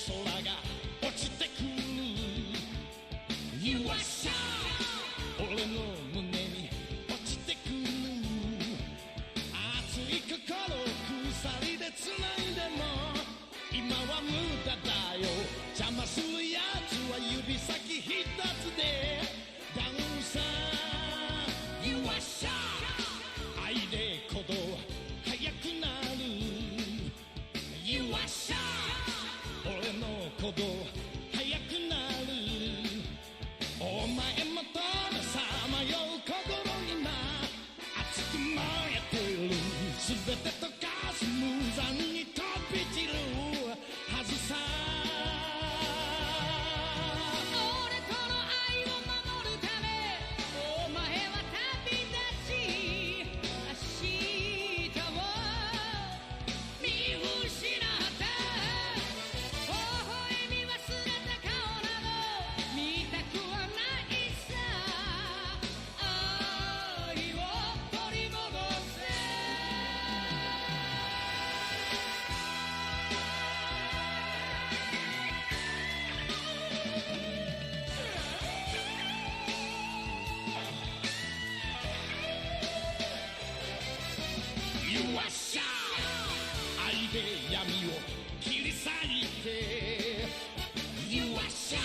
空が落ちてくる You are shy 俺の胸に落ちてくる熱い心鎖で繋いでも今は無駄だよ邪魔するやつは指先一つでダウンさ You are shy 愛で鼓動速くなる You are shy 俺の鼓動速くなるお前もとのさまよう心今熱く燃えてる全て溶かす無残に飛び散るはずさ俺との愛を守るためお前は旅立ち明日を見失った微笑み忘れた顔など見たくはないさ愛を取り戻せ You are shy 愛で闇を切り裂いて You are shy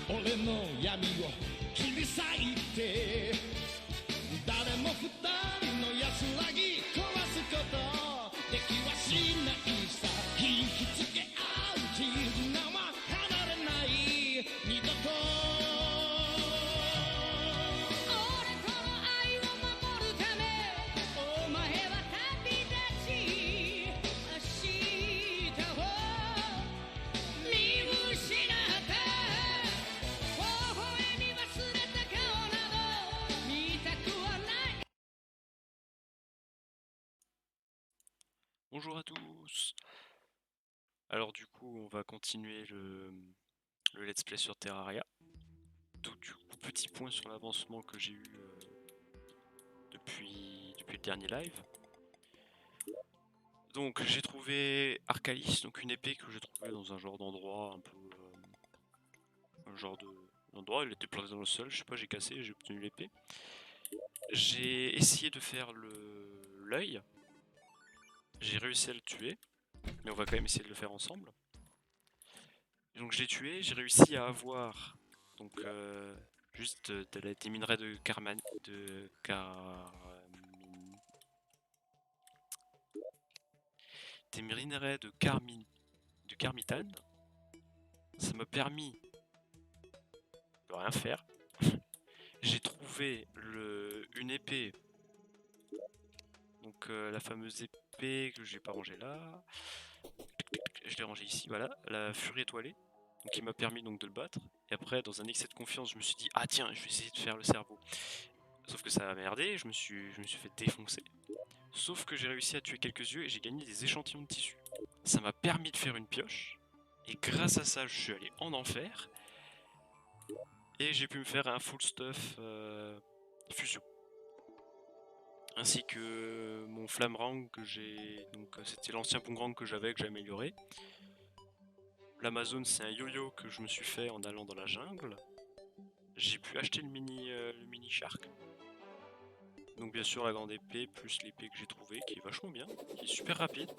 俺の闇を切り裂いて誰も二人の安らぎ壊すことできはしないさ引きつけ合う絆は離れない二度と俺との愛を守るためお前は旅立ち明日を見失った微笑み忘れた顔など見たくはない Bonjour à tous. Alors du coup on va continuer le let's play sur Terraria. Donc du coup petit point sur l'avancement que j'ai eu depuis le dernier live. Donc j'ai trouvé Arcalis, donc une épée que j'ai trouvée dans un genre d'endroit un peu un genre d'endroit, elle était plantée dans le sol, je sais pas, j'ai cassé, j'ai obtenu l'épée. J'ai essayé de faire l'œil. J'ai réussi à le tuer, mais on va quand même essayer de le faire ensemble. Et donc je l'ai tué, j'ai réussi à avoir donc juste des minerais de des minerais de carmitane. Ça m'a permis de rien faire. J'ai trouvé une épée, donc la fameuse épée que j'ai pas rangée là. Je l'ai rangée ici, voilà, la furie étoilée, donc qui m'a permis donc de le battre. Et après, dans un excès de confiance, je me suis dit ah tiens, je vais essayer de faire le cerveau. Sauf que ça a merdé, je me suis fait défoncer. Sauf que j'ai réussi à tuer quelques yeux et j'ai gagné des échantillons de tissu. Ça m'a permis de faire une pioche. Et grâce à ça, je suis allé en enfer. Et j'ai pu me faire un full stuff fusion. Ainsi que mon flammerang que j'ai. Donc c'était l'ancien boomerang que j'ai amélioré. L'Amazon, c'est un yo-yo que je me suis fait en allant dans la jungle. J'ai pu acheter le mini shark. Donc bien sûr la grande épée plus l'épée que j'ai trouvée qui est vachement bien, qui est super rapide.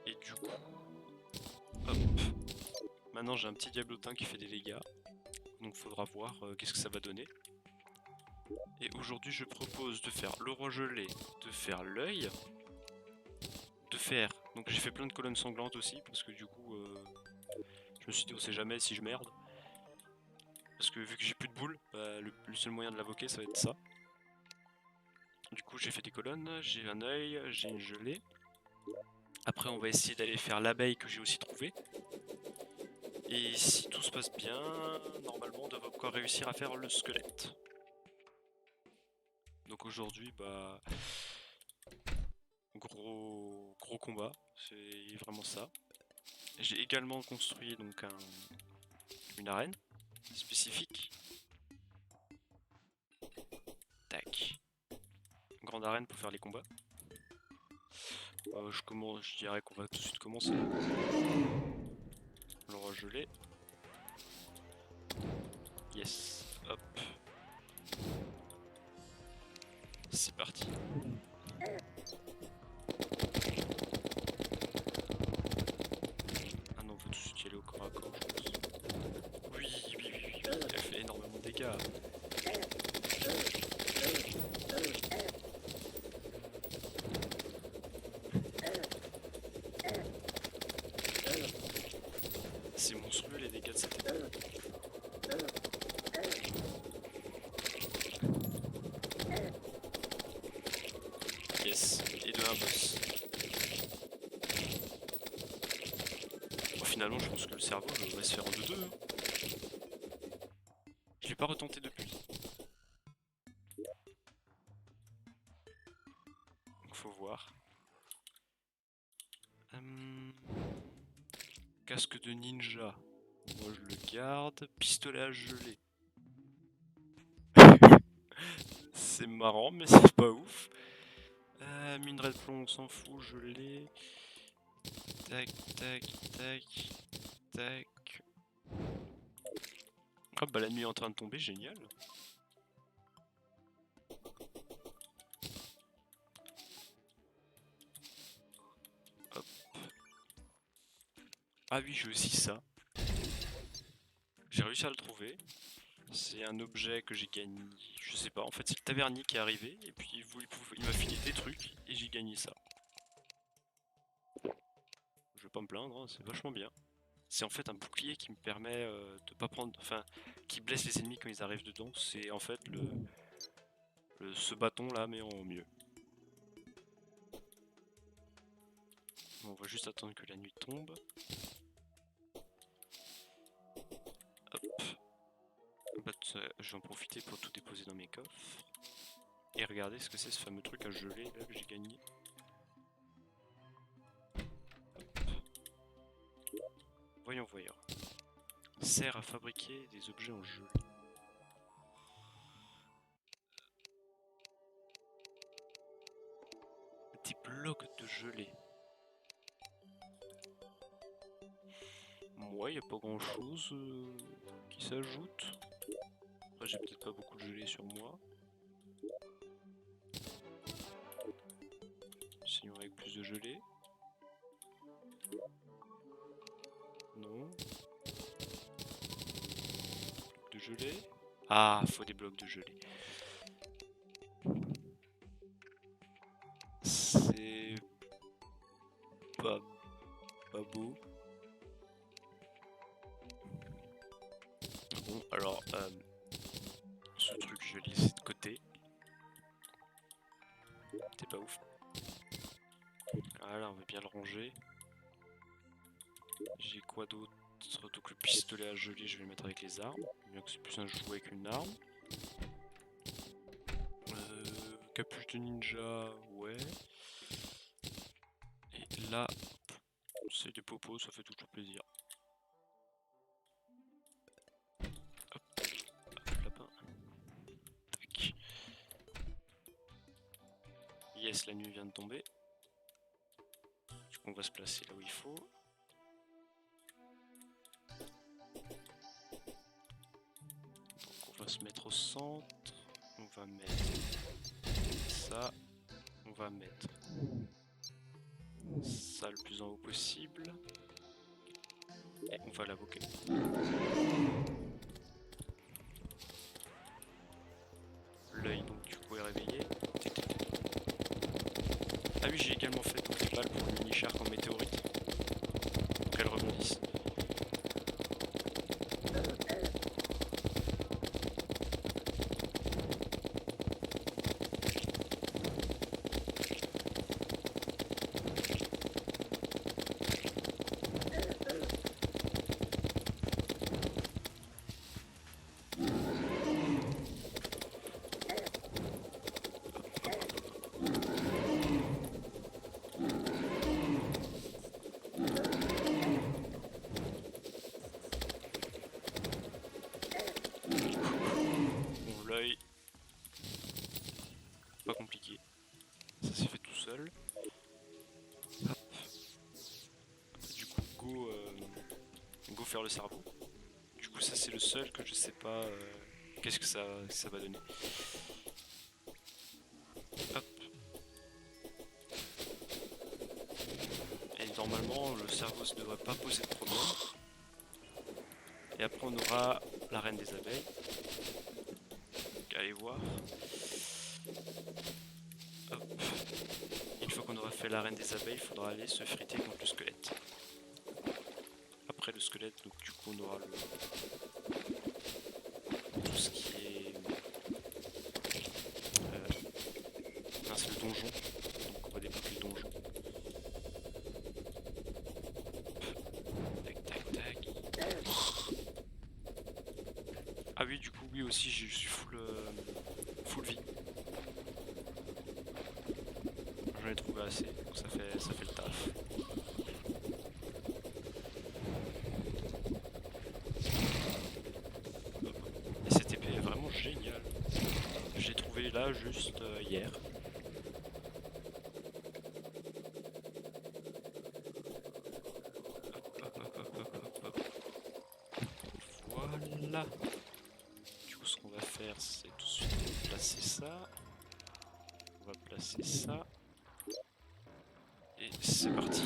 Et du coup, hop, maintenant j'ai un petit diablotin qui fait des dégâts. Donc faudra voir qu'est-ce que ça va donner. Et aujourd'hui je propose de faire le roi gelé, de faire l'œil, de faire... Donc j'ai fait plein de colonnes sanglantes aussi parce que du coup je me suis dit on sait jamais si je merde. Parce que vu que j'ai plus de boules, bah, le seul moyen de l'invoquer ça va être ça. Du coup j'ai fait des colonnes, j'ai un œil, j'ai une gelée. Après on va essayer d'aller faire l'abeille que j'ai aussi trouvé. Et si tout se passe bien, normalement on devrait encore réussir à faire le squelette. Donc aujourd'hui bah gros combat, c'est vraiment ça. J'ai également construit donc une arène spécifique. Tac. Grande arène pour faire les combats. Je dirais qu'on va tout de suite commencer. Alors gelé. Yes, hop. C'est parti. Ah non, on peut tout de suite y aller au corps à corps, je pense. Oui, oui, oui, oui, oui, elle fait énormément de dégâts. C'est monstrueux les dégâts de cette épée. Yes, et de un boss. Bon, finalement, je pense que le cerveau va se faire en 2-2. Hein. Je l'ai pas retenté depuis. Donc faut voir. Casque de ninja. Moi je le garde. Pistolet à geler. C'est marrant mais c'est pas ouf. Minerai de plomb on s'en fout, je l'ai. Tac tac tac tac. Ah bah la nuit est en train de tomber, génial. Hop. Ah oui j'ai aussi ça. J'ai réussi à le trouver. C'est un objet que j'ai gagné, je sais pas, en fait c'est le tavernier qui est arrivé et puis il m'a filé des trucs et j'ai gagné ça. Je vais pas me plaindre, hein, c'est vachement bien. C'est en fait un bouclier qui me permet de pas prendre, enfin, qui blesse les ennemis quand ils arrivent dedans. C'est en fait ce bâton là mais en mieux. On va juste attendre que la nuit tombe. Hop. Bah, je vais en profiter pour tout déposer dans mes coffres. Et regardez ce que c'est ce fameux truc à geler là que j'ai gagné. Voyons, voyons. Sert à fabriquer des objets en gelée. Des blocs de gelée. Moi, il n'y a pas grand chose qui s'ajoute. Après, j'ai peut-être pas beaucoup de gelée sur moi. Sinon, avec plus de gelée. Non. De gelée. Ah, faut des blocs de gelée. C'est pas beau. Bon, alors, ce truc, je l'ai laissé de côté. C'est pas ouf. Voilà, on va bien le ranger. J'ai quoi d'autre? Donc le pistolet à geler, je vais le mettre avec les armes. Bien que c'est plus un jouet qu'une arme. Capuche de ninja, ouais. Et là, c'est des popos, ça fait toujours plaisir. Hop, hop, lapin. Tac. Yes, la nuit vient de tomber. Du coup, on va se placer là où il faut. Donc, on va se mettre au centre. On va mettre ça. On va mettre ça le plus en haut possible. Et on va l'invoquer. L'œil donc du coup est réveillé. Ah oui, j'ai également fait donc les balles pour le mini-shark en météorite. Pour qu'elle rebondisse. faire le cerveau. Du coup ça c'est le seul que je sais pas qu'est-ce que ça va donner. Hop. Et normalement le cerveau ne devrait pas poser de problème. Et après on aura la reine des abeilles. Donc, allez voir. Hop. Une fois qu'on aura fait la reine des abeilles, il faudra aller se friter contre le squelette. Après le squelette, donc du coup on aura tout ce qui est c'est le donjon, donc on va débloquer le donjon. Tac tac tac. Ah oui, du coup oui aussi je suis full vie. J'en ai trouvé assez, donc ça fait le taf. Et cette épée est vraiment géniale. Je l'ai trouvé là juste hier. Voilà. Du coup ce qu'on va faire c'est tout de suite placer ça. On va placer ça. Et c'est parti.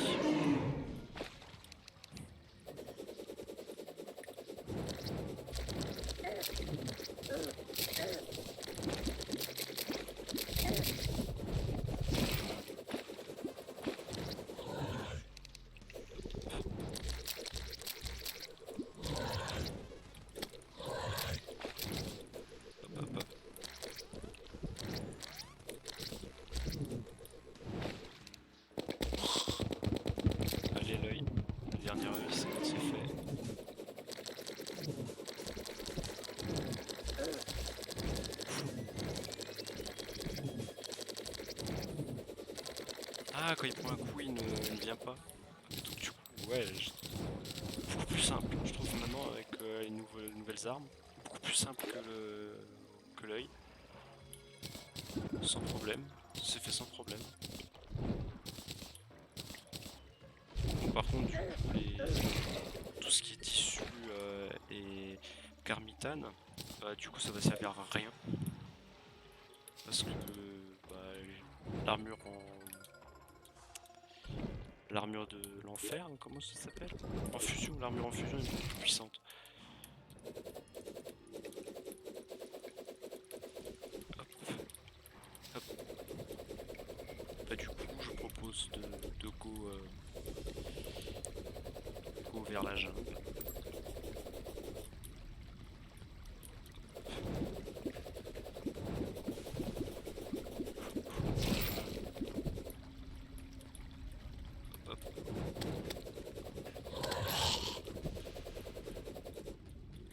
Allez l'œil. Le dernier œil c'est fait. Ah, quand il prend un coup, il ne vient pas. Donc, du coup, ouais, beaucoup plus simple. Je trouve maintenant avec les nouvelles armes, beaucoup plus simple que l'œil. Sans problème. C'est fait sans problème. Bon, par contre, du coup, tout ce qui est tissu et garmitane, du coup, ça va servir à rien. Parce que l'armure l'armure de l'enfer, comment ça s'appelle? En fusion, l'armure en fusion est beaucoup plus puissante. Hop. Hop. Bah, du coup, je propose de go vers la jungle.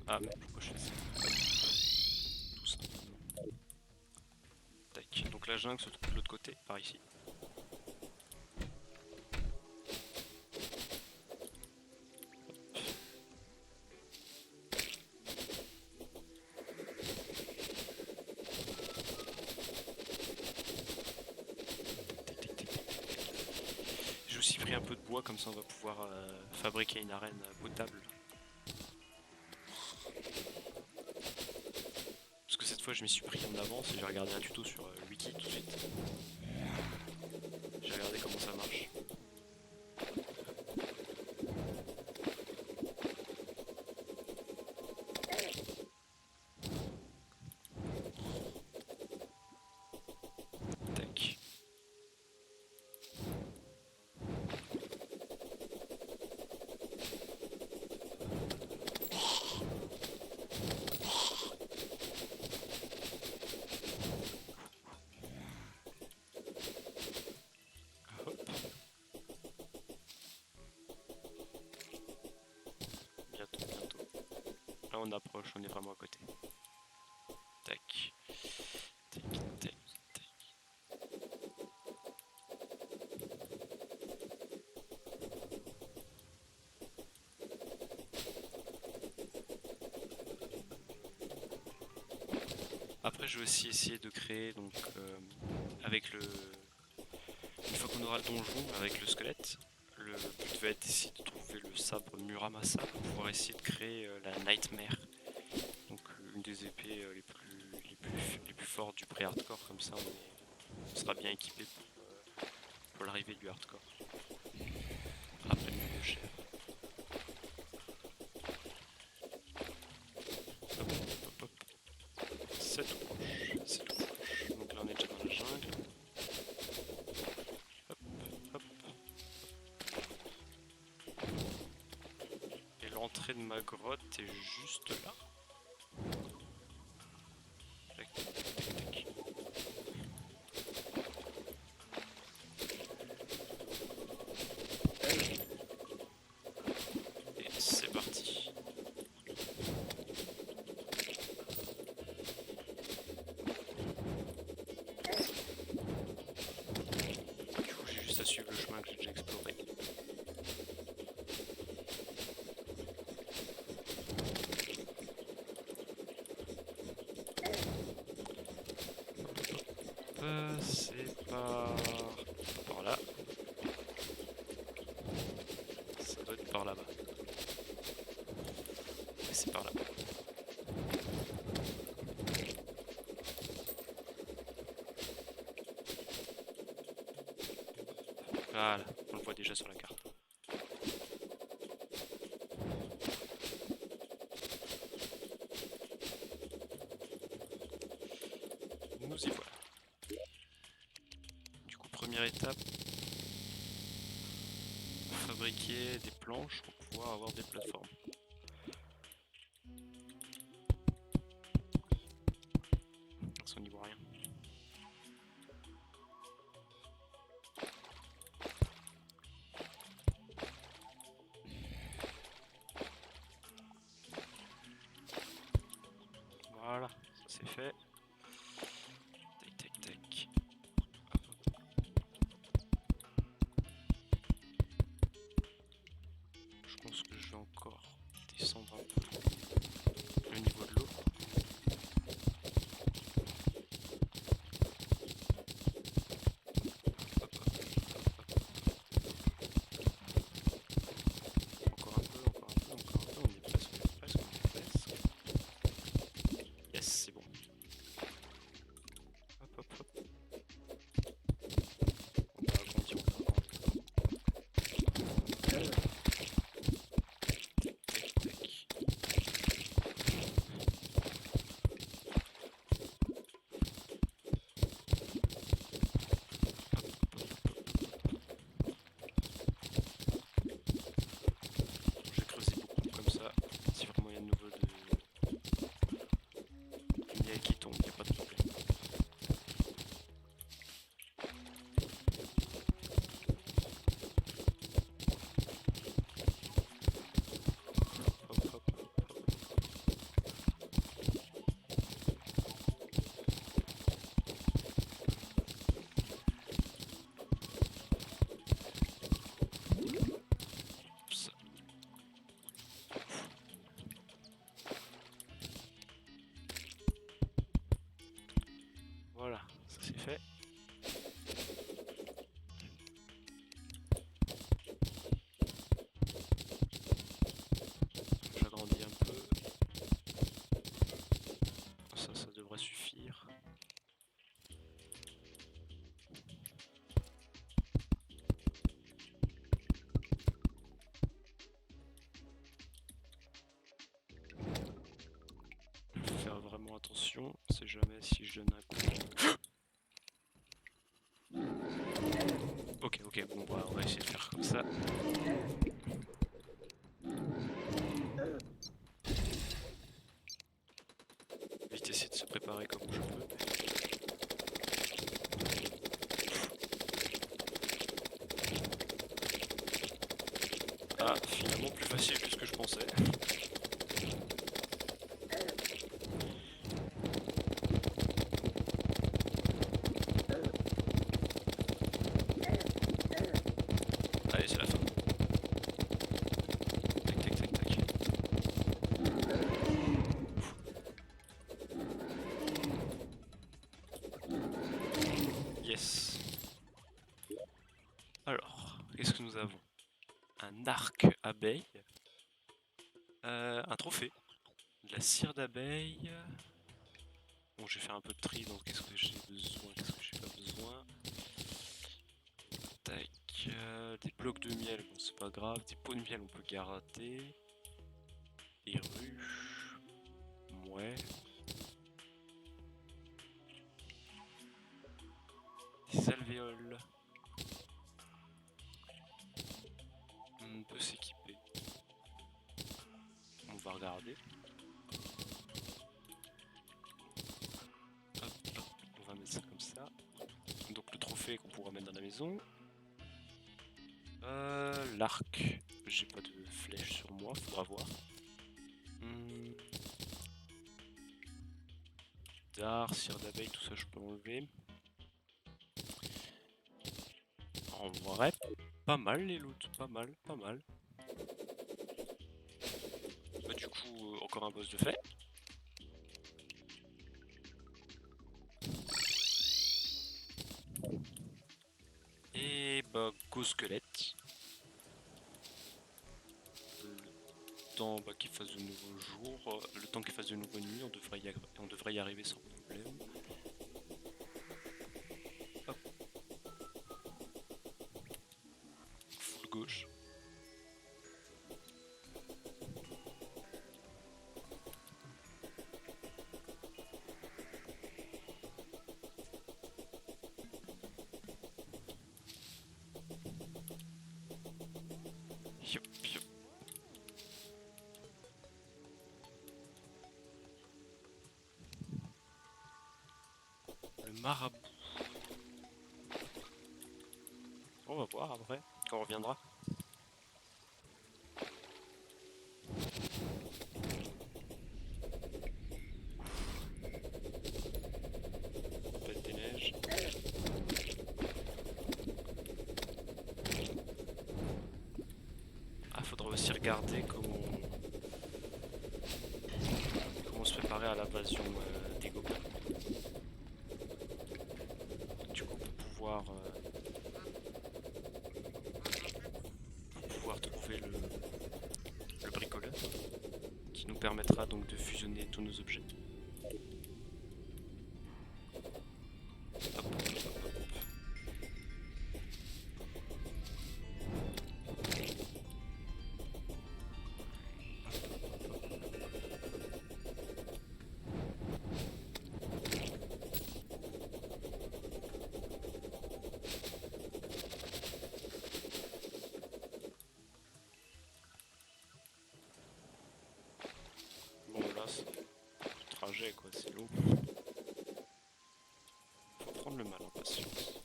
Ah mais pourquoi je fais ça? Tout simplement. Tac. Donc la jungle se trouve de l'autre côté, par ici. J'ai aussi pris un peu de bois, comme ça on va pouvoir fabriquer une arène potable. Parce que cette fois je m'y suis pris en avance et j'ai regardé un tuto sur Wiki tout de suite. J'ai regardé comment ça marche. Tac. Hop. Bientôt. Là on approche, on est vraiment à côté. Tac. Tac, tac, tac. Après je vais aussi essayer de créer donc avec une fois qu'on aura le donjon avec le squelette, le le but va être d'essayer de trouver le sabre Muramasa pour pouvoir essayer de créer la Nightmare. Donc une des épées les plus fortes du pré-hardcore, comme ça on sera bien équipé pour l'arrivée du hardcore. Après le niveau cher. Hop, hop, hop. C'est tout proche, c'est tout proche. Donc là on est déjà dans la jungle. Hop, hop. Et l'entrée de ma grotte est juste là. Tac, tac, tac, tac. Et c'est parti. Du coup j'ai juste à suivre le chemin que j'ai déjà exploré. C'est par là. Ça doit être par là-bas. C'est par là. Voilà, on le voit déjà sur la carte. Nous y voilà. Du coup, première étape, fabriquer des planches pour pouvoir avoir des plateformes. On n'y voit rien. Voilà, ça c'est fait. Tac tac tac. Je pense que je vais encore descendre un peu le niveau de l'eau. Encore un peu, encore un peu, encore un peu. On est presque, on est presque, on est presque. Yes, c'est bon. Hop hop hop. On va agrandir, on va agrandir. Tac tac. Je vais creuser beaucoup comme ça. Si vraiment il y a de nouveau de miel qui tombe, il n'y a pas de problème. Hop, hop, hop, hop. Ça. Voilà, ça c'est fait. J'agrandis un peu. Ça devrait suffire. Faut faire vraiment attention, on sait jamais si je donne un coup. Ok, ok, bon, bah, on va essayer de faire comme ça. Vite essayer de se préparer comme je peux. Ah, finalement plus facile que ce que je pensais. Allez, c'est la fin. Tac, tac, tac, tac. Yes. Alors, qu'est-ce que nous avons? arc abeille. Un trophée. De la cire d'abeille. Bon, je vais faire un peu de tri dans qu'est-ce que j'ai besoin, qu'est-ce que j'ai pas besoin. Tac. Des blocs de miel, bon c'est pas grave. Des pots de miel on peut garder. Des ruches. Ouais. Des alvéoles. On peut s'équiper. On va regarder. Hop, hop, on va mettre ça comme ça. Donc le trophée qu'on pourra mettre dans la maison. L'arc. J'ai pas de flèche sur moi, faudra voir. Dard, cire d'abeille, tout ça je peux enlever. En vrai, pas mal les loots, pas mal, pas mal. Bah du coup, encore un boss de fait. Et bah, go squelette. Le temps qu'il fasse de nouveaux jours, le temps qu'il fasse de nouvelles nuits, on devrait y arriver sans problème. Hop. Full gauche. Yop, yop. Le marabout. On va voir après, quand on reviendra. Tempête des neiges. Ah, faudra aussi regarder comment se préparer à l'invasion des gobelins. Du coup, pour pouvoir trouver le bricoleur qui nous permettra donc de fusionner tous nos objets. Hop, hop, hop. Bon là, c'est le trajet quoi, c'est long. Faut prendre le mal en patience.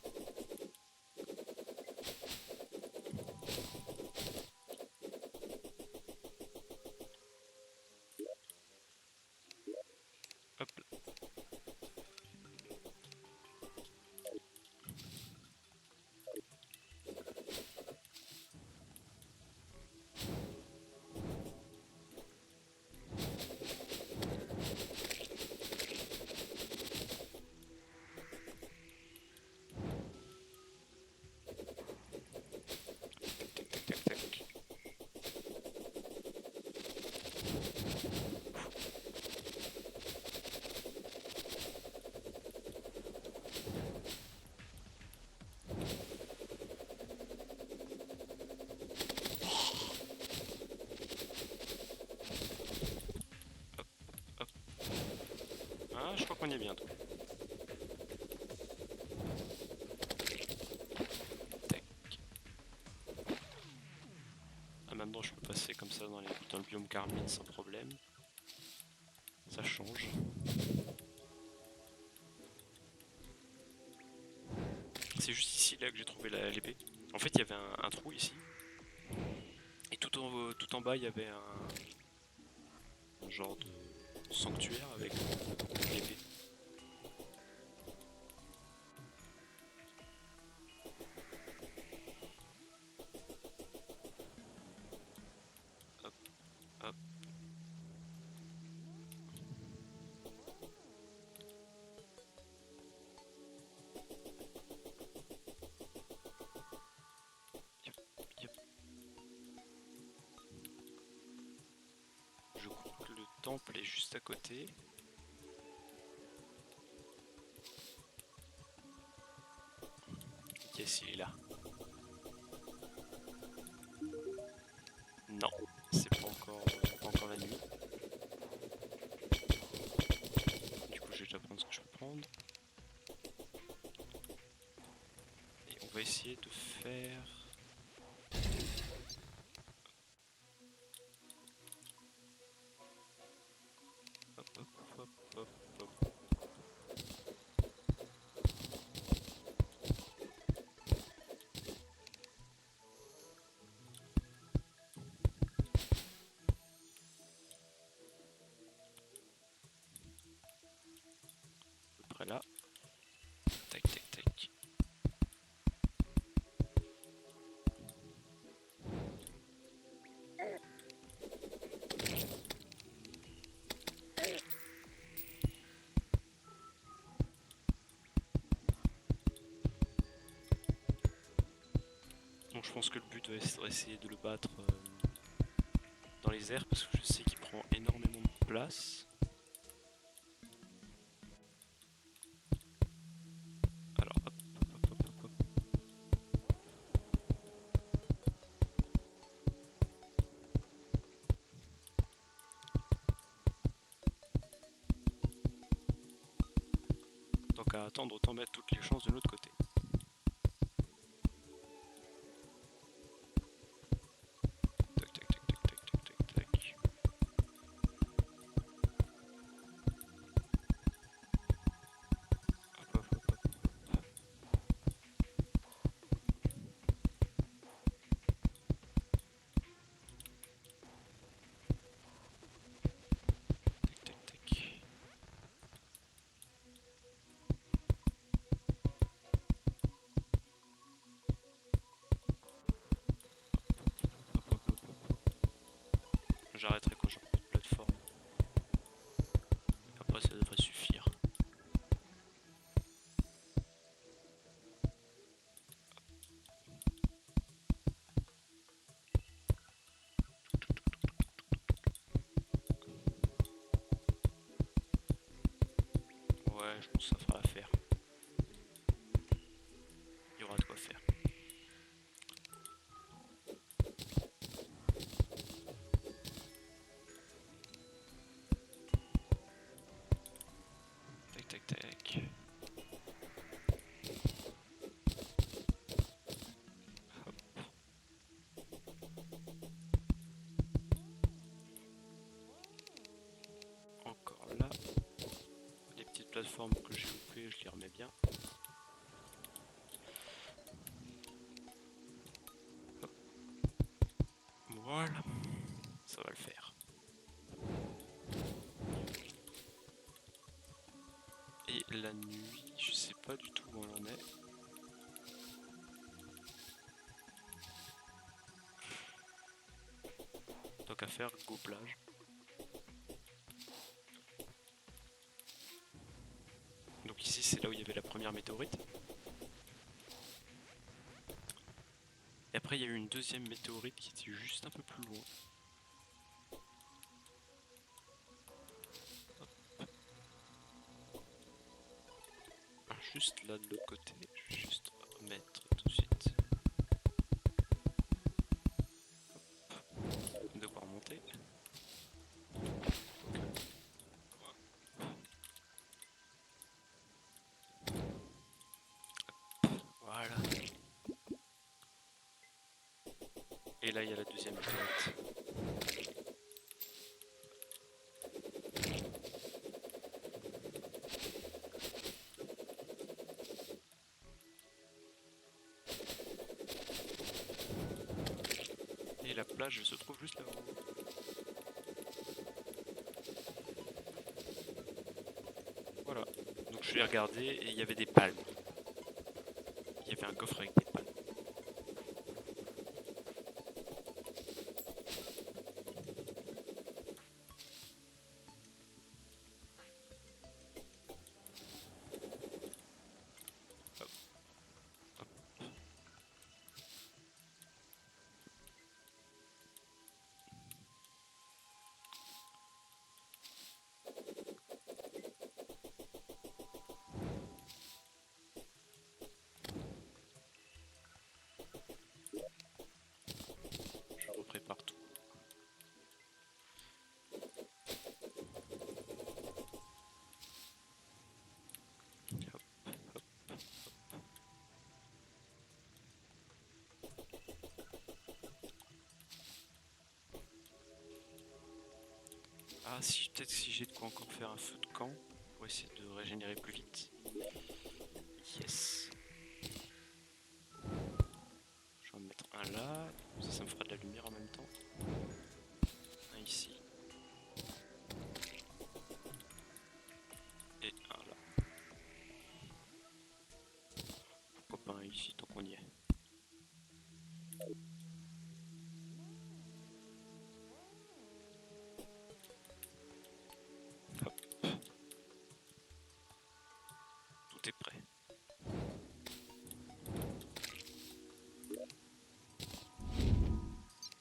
Hop là. Tac, tac, tac, tac. Ah, je crois qu'on y est bientôt. Tac. Ah, maintenant je peux passer comme ça dans le biome carmine sans problème. Ça change. C'est juste ici là que j'ai trouvé l'épée. En fait il y avait un trou ici. Et tout en bas il y avait un genre de sanctuaire avec l'épée. Hop, hop. Yep, yep. temple est juste à côté. Yes, il est là. Non, c'est pas encore la nuit. Du coup, je vais déjà prendre ce que je peux prendre. Et on va essayer de faire... Hop, hop, hop, hop, hop. À peu près là. Tac, tac, tac. Donc je pense que le but va être d'essayer de le battre dans les airs parce que je sais qu'il prend énormément de place. Alors hop, hop, hop, hop, hop. Donc à attendre, autant mettre toutes les chances de l'autre côté. Tac, tac, tac, tac, tac, tac, tac, tac. Hop, hop, hop, hop. Tac, tac, tac. Hop, hop, hop, hop. J'arrêterai quand j'aurai plus de plateforme. Après ça devrait suffire. Ouais, je pense que ça fera l'affaire. Il y aura de quoi faire. Tac, tac, tac. Hop. Encore là. Les petites plateformes que j'ai loupées, je les remets bien. Hop. Voilà. Ça va le faire. Et la nuit, je sais pas du tout où on en est. Donc à faire, go plage. Donc ici c'est là où il y avait la première météorite. Et après il y a eu une deuxième météorite qui était juste un peu plus loin. Hop. Juste là de l'autre côté, je vais juste mettre tout de suite. Hop. De quoi remonter. Voilà. Et là il y a la deuxième météorite. Et la plage se trouve juste là-haut. Voilà. Donc je l'ai regardé et il y avait des palmes. Il y avait un coffre avec des palmes. Hop. Hop. Ah, si, peut-être si j'ai de quoi encore faire un feu de camp pour essayer de régénérer plus vite. Yes. Je vais en mettre un là, ça me fera de la lumière en même temps. Un ici. Et un là. Pourquoi pas un ici tant qu'on y est. Hop. Tout est prêt.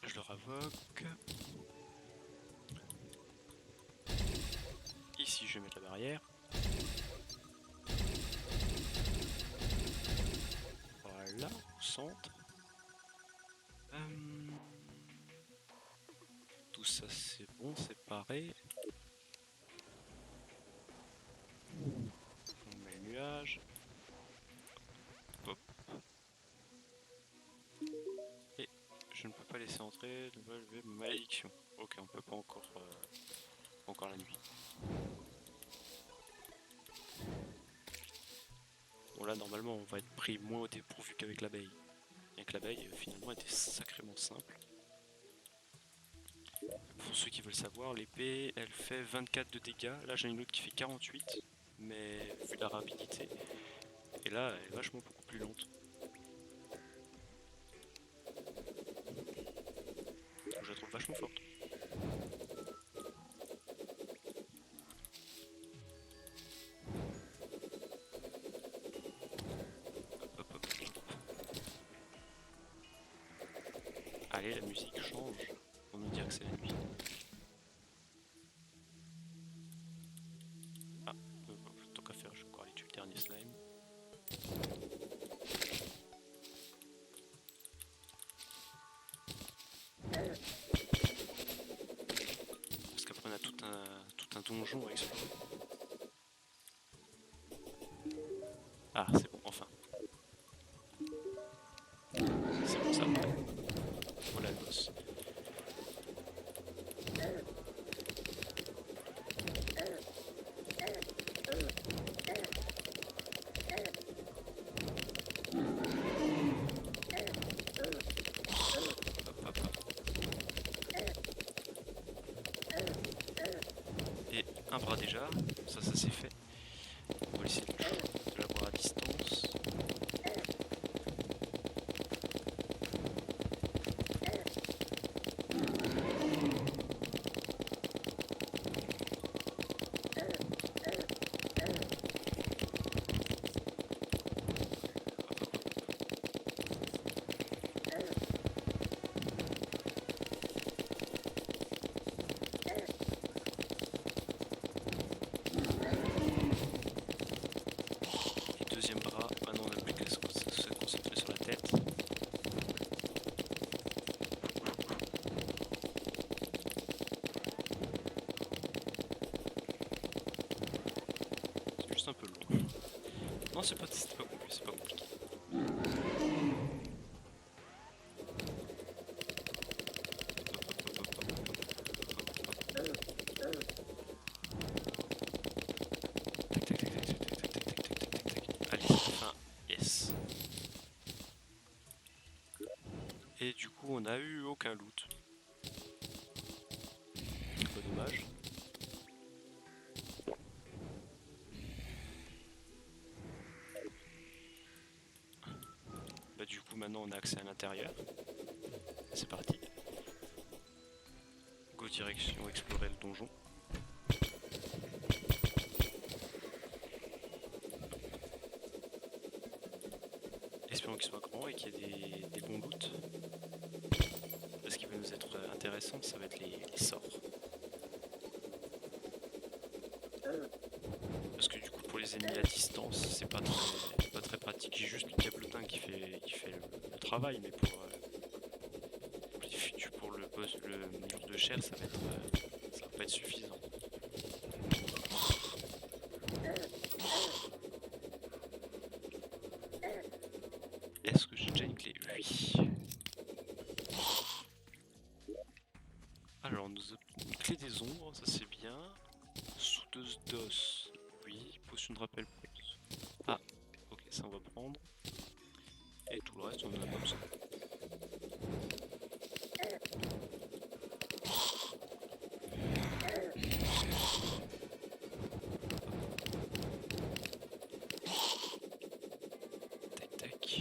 Je le ravoque. Ici je vais mettre la barrière. Voilà, au centre. Tout ça c'est bon, c'est pareil. On met le nuage. Hop. Et je ne peux pas laisser entrer de nouvelle malédiction. Ok, on peut pas encore la nuit. Bon là normalement on va être pris moins au dépourvu qu'avec l'abeille. Bien que l'abeille finalement était sacrément simple. Pour ceux qui veulent savoir, l'épée elle fait 24 de dégâts. Là j'en ai une autre qui fait 48, mais vu la rapidité. Et là elle est vachement beaucoup plus lente. Donc je la trouve vachement forte. Hop, hop, hop. Allez, la musique change pour nous dire que c'est la nuit. Ah, tant qu'à faire, je vais encore aller tuer le dernier slime. Parce qu'après on a tout un donjon à explorer. Ah, c'est bon, enfin. C'est bon, ça va. Voilà le boss. Hop, hop, hop. Et un bras déjà, ça c'est fait. On va essayer de l'avoir à distance. Deuxième bras, maintenant on n'a plus qu'à se concentrer sur la tête. C'est juste un peu long. Non, c'est pas compliqué, c'est pas compliqué. Tac, tac, tac, tac, tac, tac, tac, tac, tac, tac, tac. Allez, enfin, yes. Et du coup, on n'a eu aucun loot. Pas dommage. Bah du coup, maintenant on a accès à l'intérieur. C'est parti. Go direction explorer le donjon. Espérons qu'il soit grand et qu'il y ait des bons loots. Ce qui va nous être intéressant, ça va être les sorts. Parce que du coup pour les ennemis à distance, c'est pas très pratique. J'ai juste le diablotin qui fait le travail, mais pour le boss, le mur de chair, ça va pas être suffisant. Est-ce que j'ai déjà une clé? Oui. Alors nous avons une clé des ombres, ça c'est bien. Soudeuse d'os, oui. Potion de rappel plus. Ah, ok, ça on va prendre. Et tout le reste, on en a pas besoin. Tac, tac.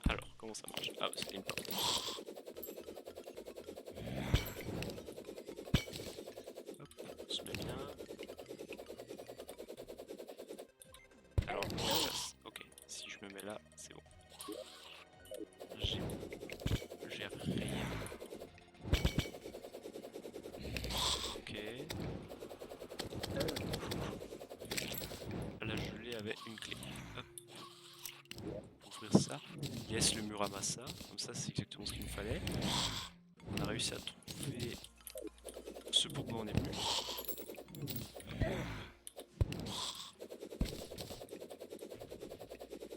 Alors, comment ça marche? Ah, c'était une porte. Hop, on se met bien. Alors, comment ça se passe? Ok, si je me mets là, c'est bon. J'ai rien. Ok. La gelée avait une clé. Hop. Ouvrir ça. Yes, le mur amassa. Comme ça, c'est exactement ce qu'il nous fallait. On a réussi à trouver ce pourquoi on est venu.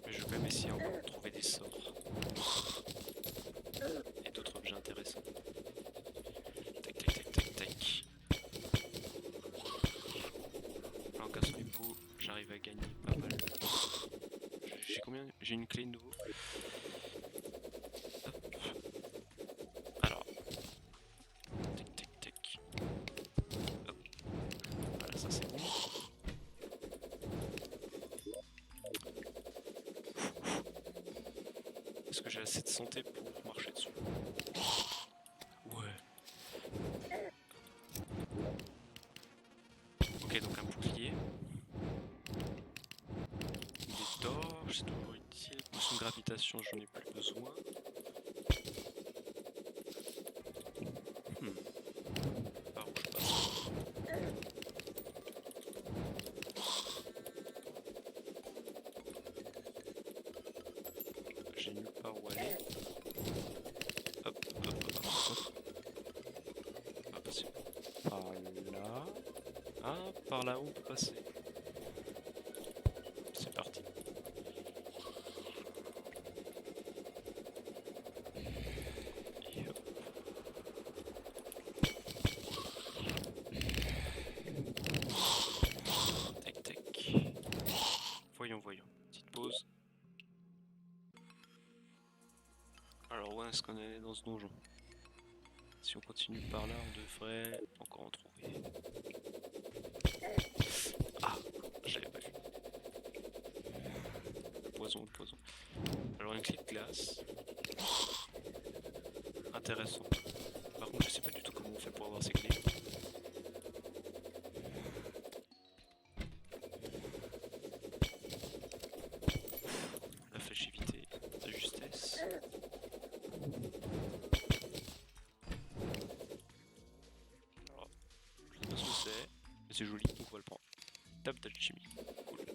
Mais je vais quand même essayer encore de trouver des sorts. Et d'autres objets intéressants. Tac, tac, tac, tac, tac. Là, en cassant les pots, j'arrive à gagner pas mal. J'ai combien? J'ai une clé de nouveau. Hop. Alors. Tac, tac, tac. Hop. Voilà, ça c'est bon. Est-ce que j'ai assez de santé pour marcher dessus? Ouais. Ok, donc un bouclier. Des torches, c'est toujours utile. Potion de gravitation, j'en ai plus besoin. Par où je passe? J'ai nulle part où aller. Hop, hop, hop, hop, hop. On va passer par là. Ah, par là on peut passer. C'est parti. Et hop. Tac, tac. Voyons, voyons. Petite pause. Alors où est-ce qu'on est dans ce donjon? Si on continue par là, on devrait encore en trouver. Ah, j'avais pas vu. Poison, poison. Alors une clé de glace. Intéressant. Par contre, je sais pas du tout comment on fait pour avoir ces clés. La fragilité, la justesse. Alors, je sais pas ce que c'est, mais c'est joli, donc on va le prendre. Table d'alchimie. Cool.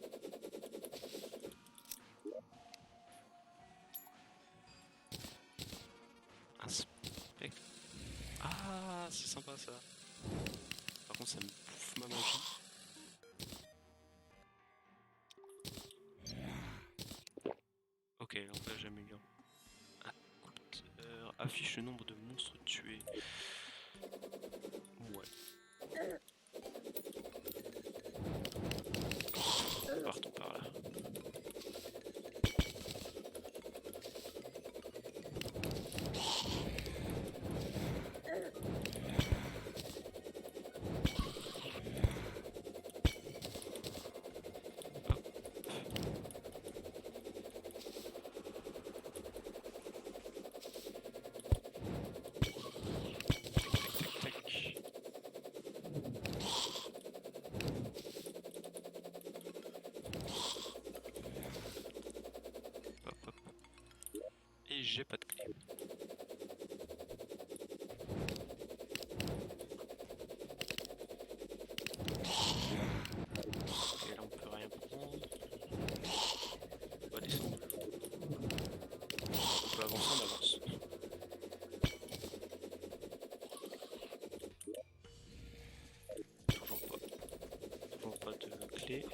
Un spectre. Ah, c'est sympa ça. Par contre, ça me bouffe ma magie. Ok, donc là j'améliore. Affiche le nombre de monstres tués. Ouais. Partons par là. Et j'ai pas de clé. Ok, là on peut rien prendre. On va descendre. On peut avancer, on avance. clé.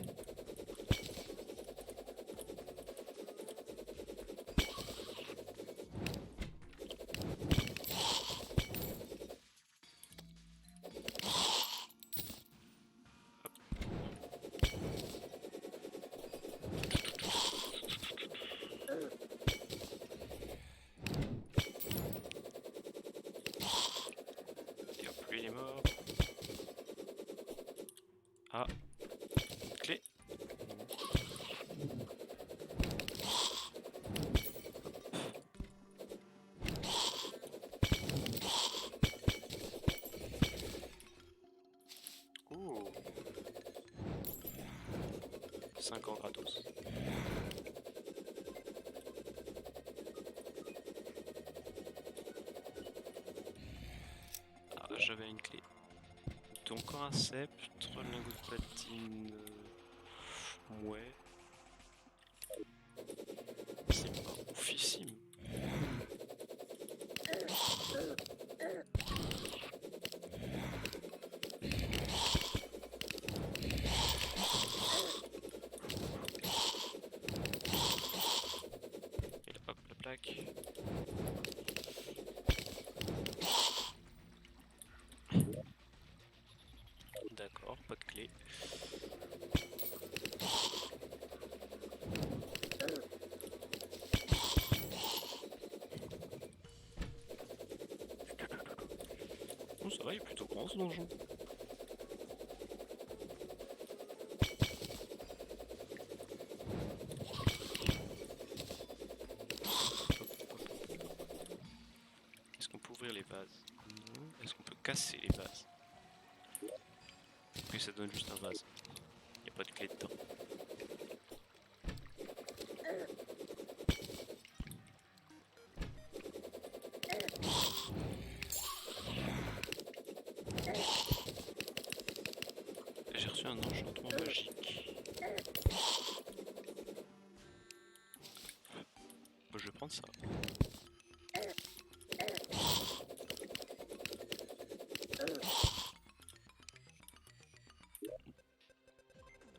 Et hop, lui il est mort. Ah, clé. Oh, 5 ans gratos. Ah, j'avais une clé. Donc encore un sceptre, lingot de platine. Ouais. C'est pas oufissime. Et là, hop, la plaque. D'accord, pas de clé. Oh, ça va, il est plutôt grand ce donjon. Est-ce qu'on peut ouvrir les vases? Non. Est-ce qu'on peut casser les vases? Oui, ça donne juste un vase. Il n'y a pas de clé dedans. J'ai reçu un enchantement magique. Bon, je vais prendre ça.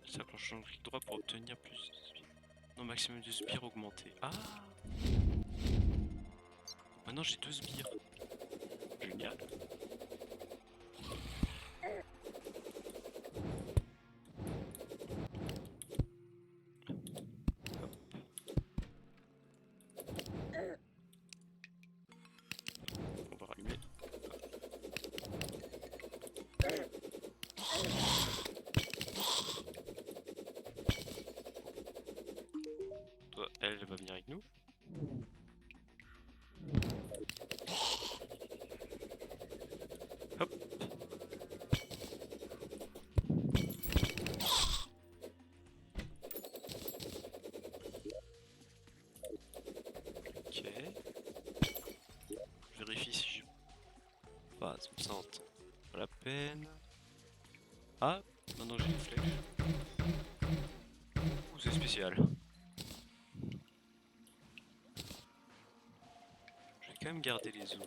Ça clenche un clic droit pour obtenir plus de spires. Non, maximum de spires augmenté. Ah! Maintenant j'ai 2 sbires. Génial. On va rallumer. Toi, elle va venir avec nous. Hop. Ok. Je vérifie si j'ai pas ça en temps. Pas la peine. Ah, maintenant j'ai une flèche. Ouh, c'est spécial. Je vais quand même garder les os.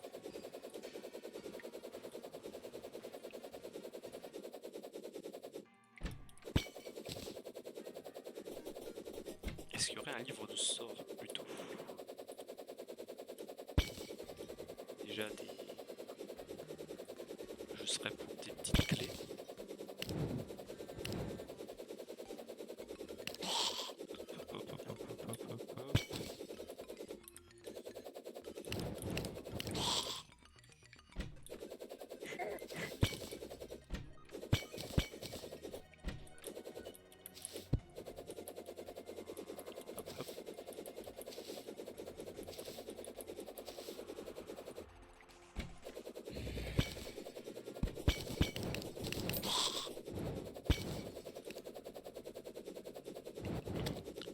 Est-ce qu'il y aurait un livre de sorts plutôt? Déjà des... Je serais pour des petites clés. Hop, hop, hop, hop, hop, hop, hop. Hop, hop.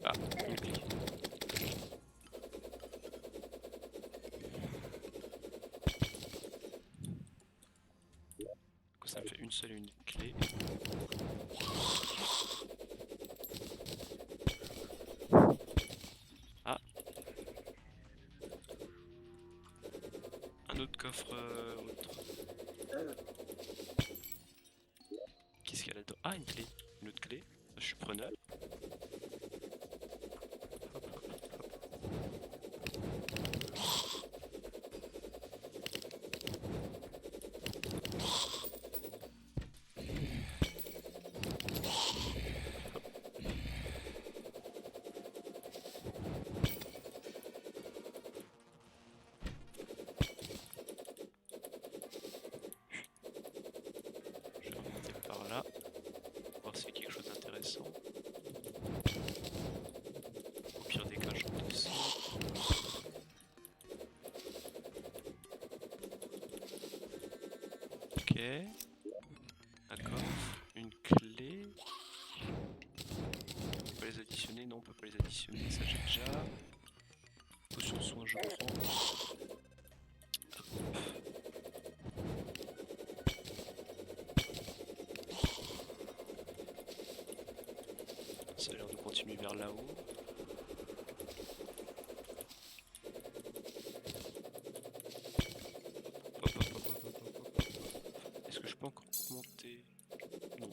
Ah, une clé. Ça me fait une seule et unique clé. Ah. Un autre coffre autre. Qu'est-ce qu'il y a là-dedans? Ah, une clé. Une autre clé. Ça suis preneur. Je vais remonter par là, voir s'il y a quelque chose d'intéressant. Au pire des cas, je redescends. Ok. D'accord. Une clé. On peut les additionner? Non, on peut pas les additionner. Ça, j'ai déjà. Potion de soin, je prends. Ça a l'air de continuer vers là-haut. Est-ce que je peux encore monter? Non.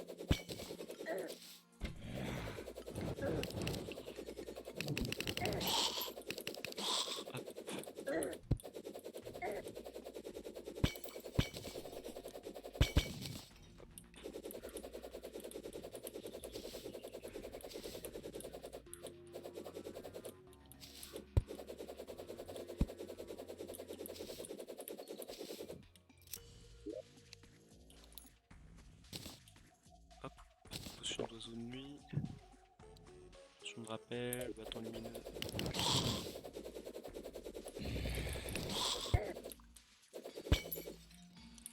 Potion d'oiseau de nuit. Potion de rappel, bâton lumineux.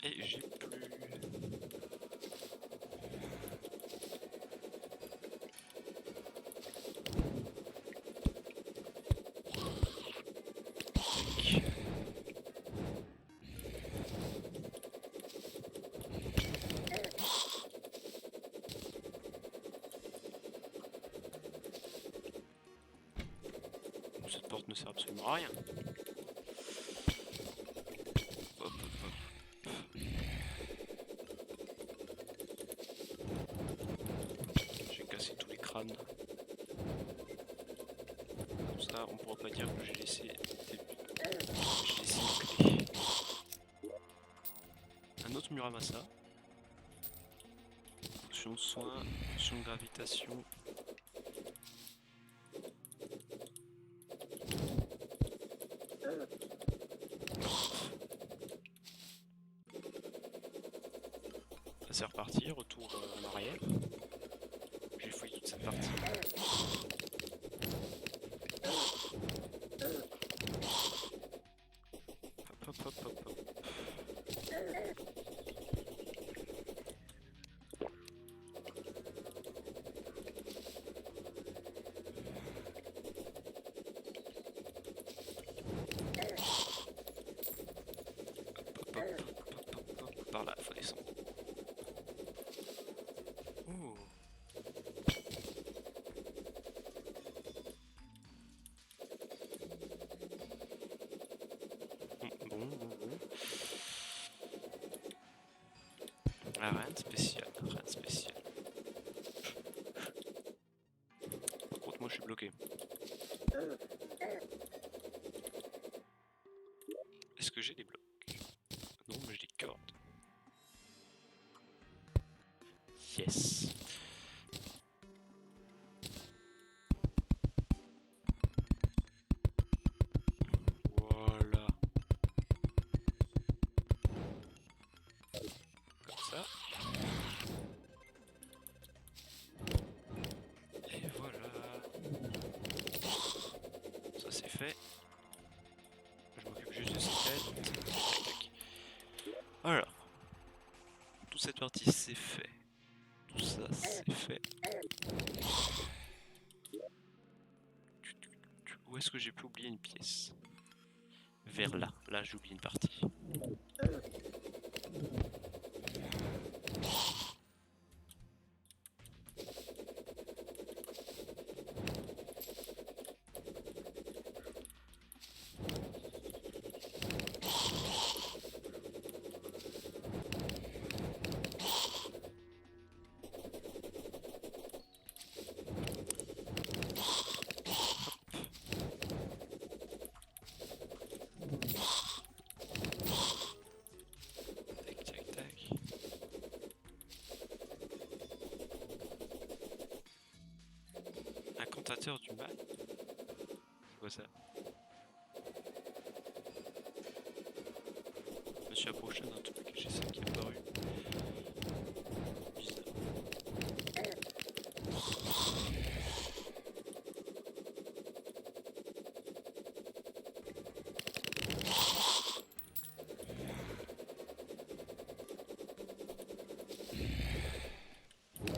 Et j'ai plus. Tac. Cette porte ne sert absolument à rien. Hop, hop, hop. J'ai cassé tous les crânes. Comme ça, on pourra pas dire que j'ai laissé une clé. Un autre Muramasa. Potion de soin, potion de gravitation. C'est reparti, retour en arrière. J'ai fouillé toute cette partie. Hop hop hop hop hop. Par là, faut descendre. Oh. Bon. Ah, rien de spécial, rien de spécial. Par contre, moi je suis bloqué. Est-ce que j'ai des blocs? Non, mais j'ai des cordes. Yes. Voilà. Comme ça. Et voilà. Ça c'est fait. Je m'occupe juste de cette tête. Tac. Voilà. Toute cette partie c'est fait. Tout ça c'est fait. Où est-ce que j'ai pu oublier une pièce? Vers là. Là j'ai oublié une partie. Tentateur du mal? C'est quoi ça? Je me suis approché d'un truc, j'ai ça qui est apparu. Bizarre.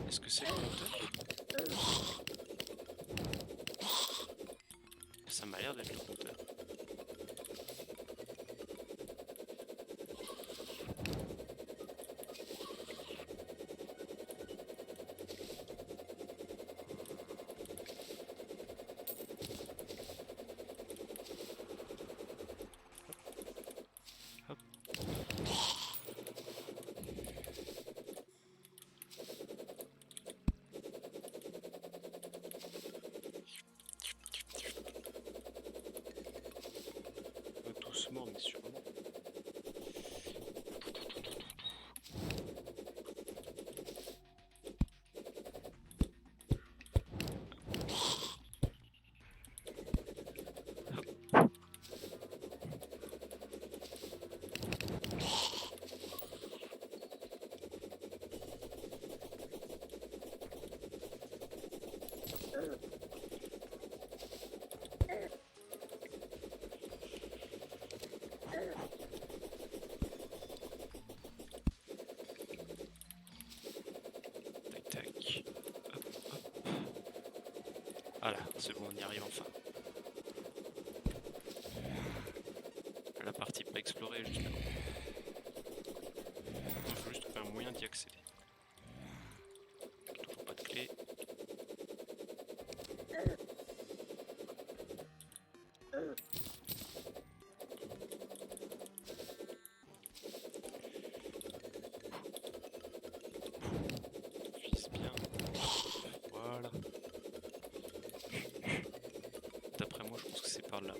Est-ce que c'est le compteur? Ça m'a l'air d'être le compteur. Hop. Doucement mais sûrement. Tac tac. Hop, hop. Voilà, c'est bon, on y arrive enfin. La partie pas explorée justement. Il faut juste trouver un moyen d'y accéder. Toujours pas de clé. Vise bien. Voilà. D'après moi, je pense que c'est par là.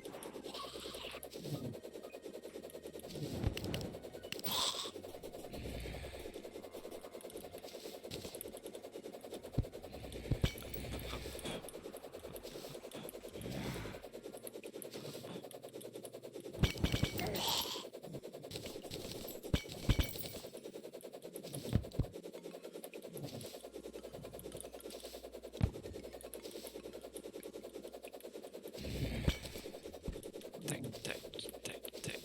Tac, tac, tac, tac.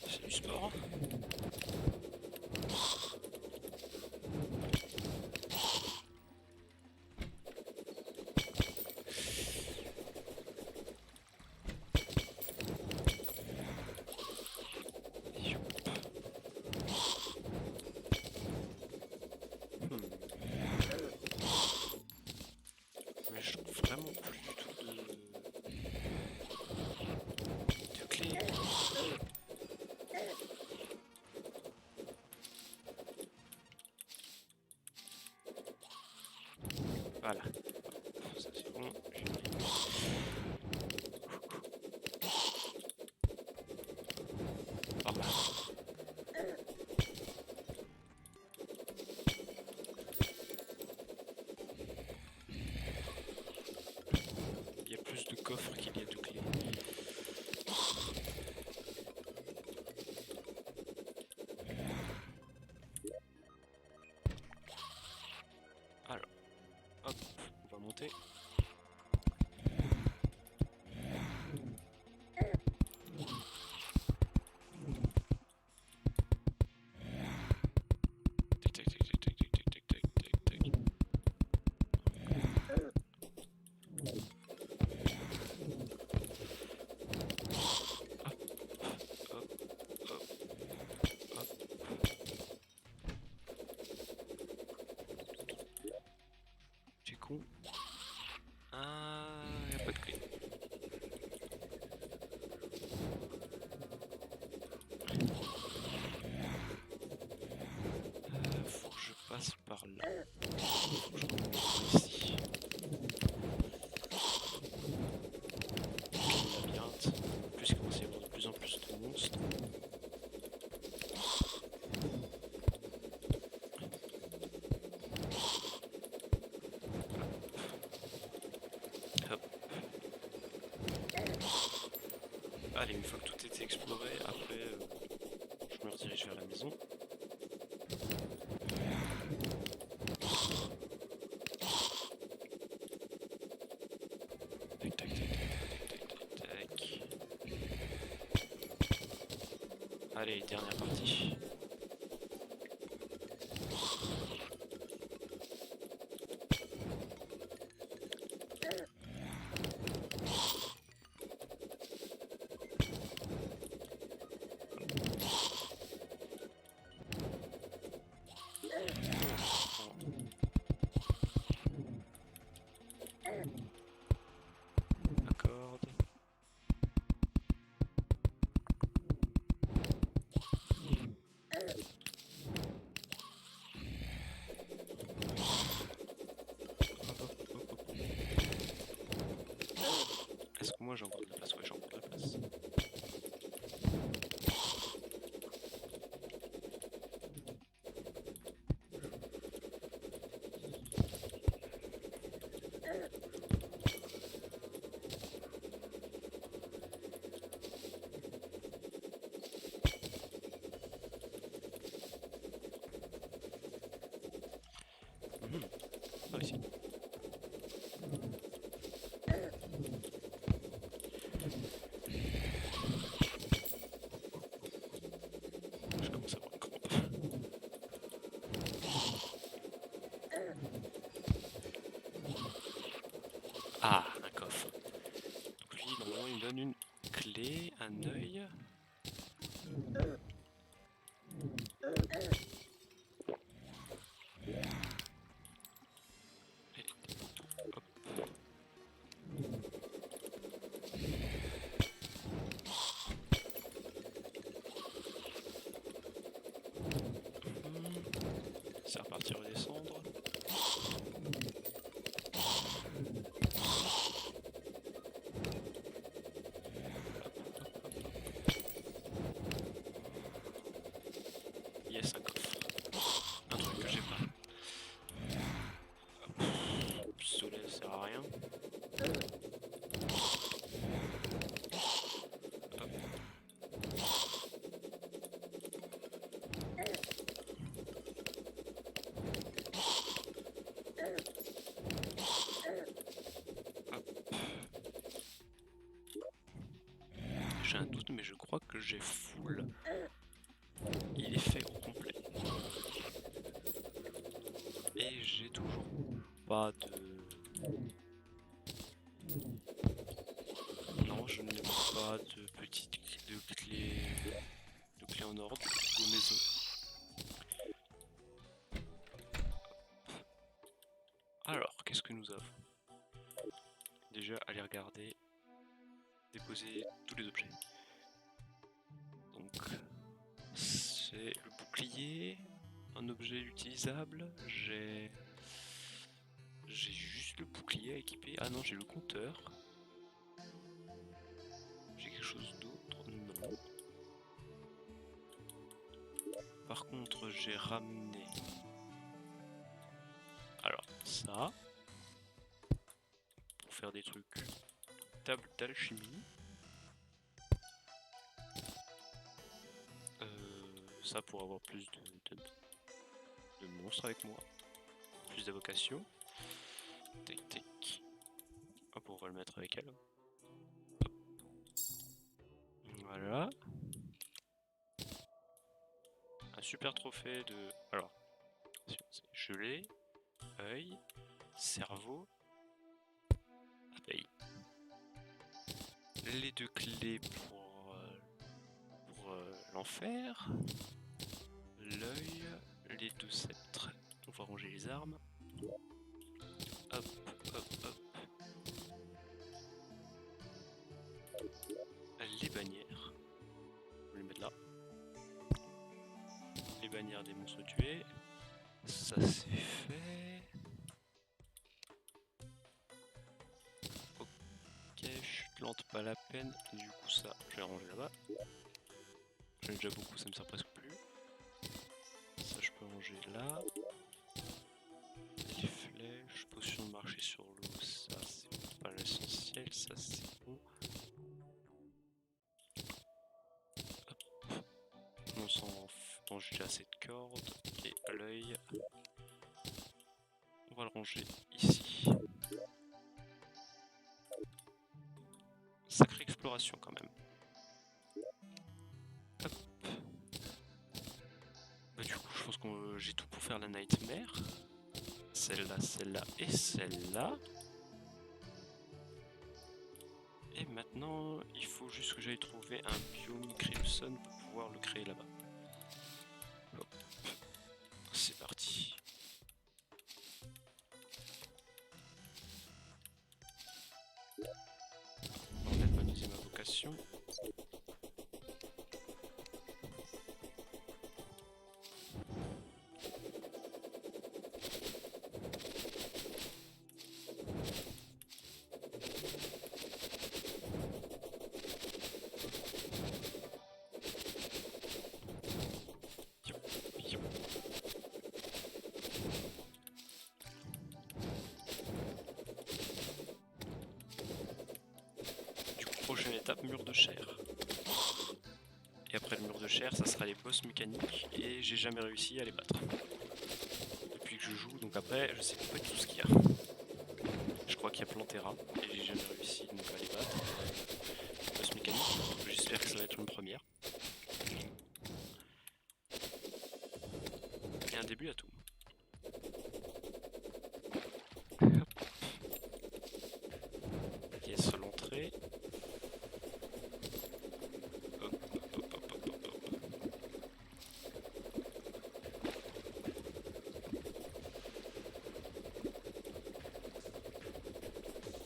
C'est du sport. Mais je trouve vraiment plus du tout de clé. Voilà. Ça c'est bon. Par là. Il y a plus de coffres qu'il y a de clés. Alors, hop, on va monter. Tac, tac, tac, tac, tac, tac, tac, tac, tac, tac. J'ai con. Ah, y a pas de clé. Faut que je passe par là. Faut que je remonte ici. Labyrinthe. En plus, il commence à y avoir de plus en plus de monstres. Allez, une fois que tout était exploré, après je me redirige vers la maison. Tac, tac, tac, tac, tac, tac. Allez, dernière partie. La corde. Est-ce que moi j'ai encore de la place? Ouais, j'ai encore de la place. Ici. Je commence à avoir une crampe. Ah, un coffre. Donc lui, normalement, il me donne une clé, un œil. Et hop. C'est reparti redescendre. Yes, un coffre. Un truc que j'ai pas. Hop. Pistolet, ça sert à rien. Hop. J'ai un doute, mais je crois que j'ai full. Il est fait au complet. Et j'ai toujours pas de... Non, je n'ai pas de petite de clé en ordre de maison. Alors, qu'est-ce que nous avons? Déjà, allez regarder, déposer tous les objets. Donc, c'est le bouclier, un objet utilisable. J'ai juste le bouclier à équiper. Ah non, j'ai le compteur. J'ai quelque chose d'autre? Non. Par contre, j'ai ramené... Alors, ça... Pour faire des trucs... Table d'alchimie. Ça pour avoir plus de monstres avec moi. Plus d'évocation. Tac tac. Hop, on va le mettre avec elle. Hop. Voilà. Un super trophée de... Alors, gelée, œil, cerveau, abeille. Les deux clés pour l'enfer. L'œil, les deux sceptres. On va ranger les armes. Hop, hop, hop. Les bannières. On va les mettre là. Les bannières des monstres tués. Ça c'est fait. Ok, chute pas la peine. Du coup ça, je vais ranger là-bas. J'en ai déjà beaucoup, ça me sert presque plus. Ça je peux ranger là. Les flèches, potion de marcher sur l'eau, ça c'est pas l'essentiel, ça c'est bon. temps, j'ai déjà assez de cordes. Et à l'œil, on va le ranger ici. Sacrée exploration quand même. Hop. Bah, du coup, je pense que j'ai tout pour faire la Nightmare. Celle-là, celle-là et celle-là. Et maintenant, il faut juste que j'aille trouver un biome Crimson pour pouvoir le créer là-bas. Hop. C'est parti. On va mettre ma deuxième invocation. Du coup, prochaine étape, mur de chair. Et après le mur de chair, ça sera les boss mécaniques et j'ai jamais réussi à les battre. Depuis que je joue, donc après, je sais pas du tout ce qu'il y a. Je crois qu'il y a Plantera et j'ai jamais réussi donc à les battre. Boss mécanique, j'espère que ça va être une première. Et un début à tout. Yes, l'entrée. Hop, hop, hop, hop, hop, hop, hop.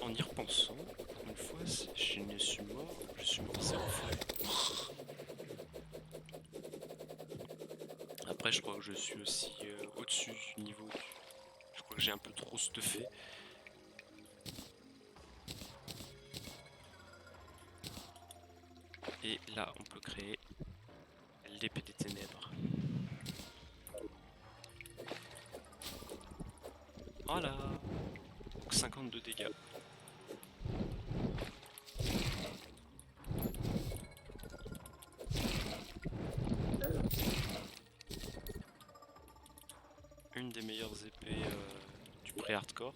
En y repensant, une fois, je ne suis mort, je suis mort 0 fois. Après, je crois que je suis aussi au-dessus du niveau. Je crois que j'ai un peu trop stuffé. Et là, on peut créer l'épée des ténèbres. Voilà. Donc 52 dégâts. Une des meilleures épées du pré-hardcore.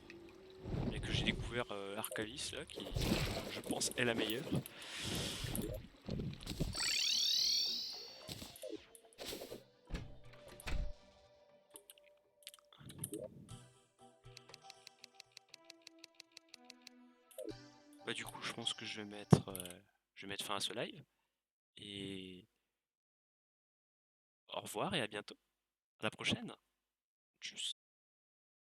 Et que j'ai découvert Arcalis là, qui je pense est la meilleure. Bah du coup je pense que je vais mettre fin à ce live. Et au revoir et à bientôt. À la prochaine. Tchuss.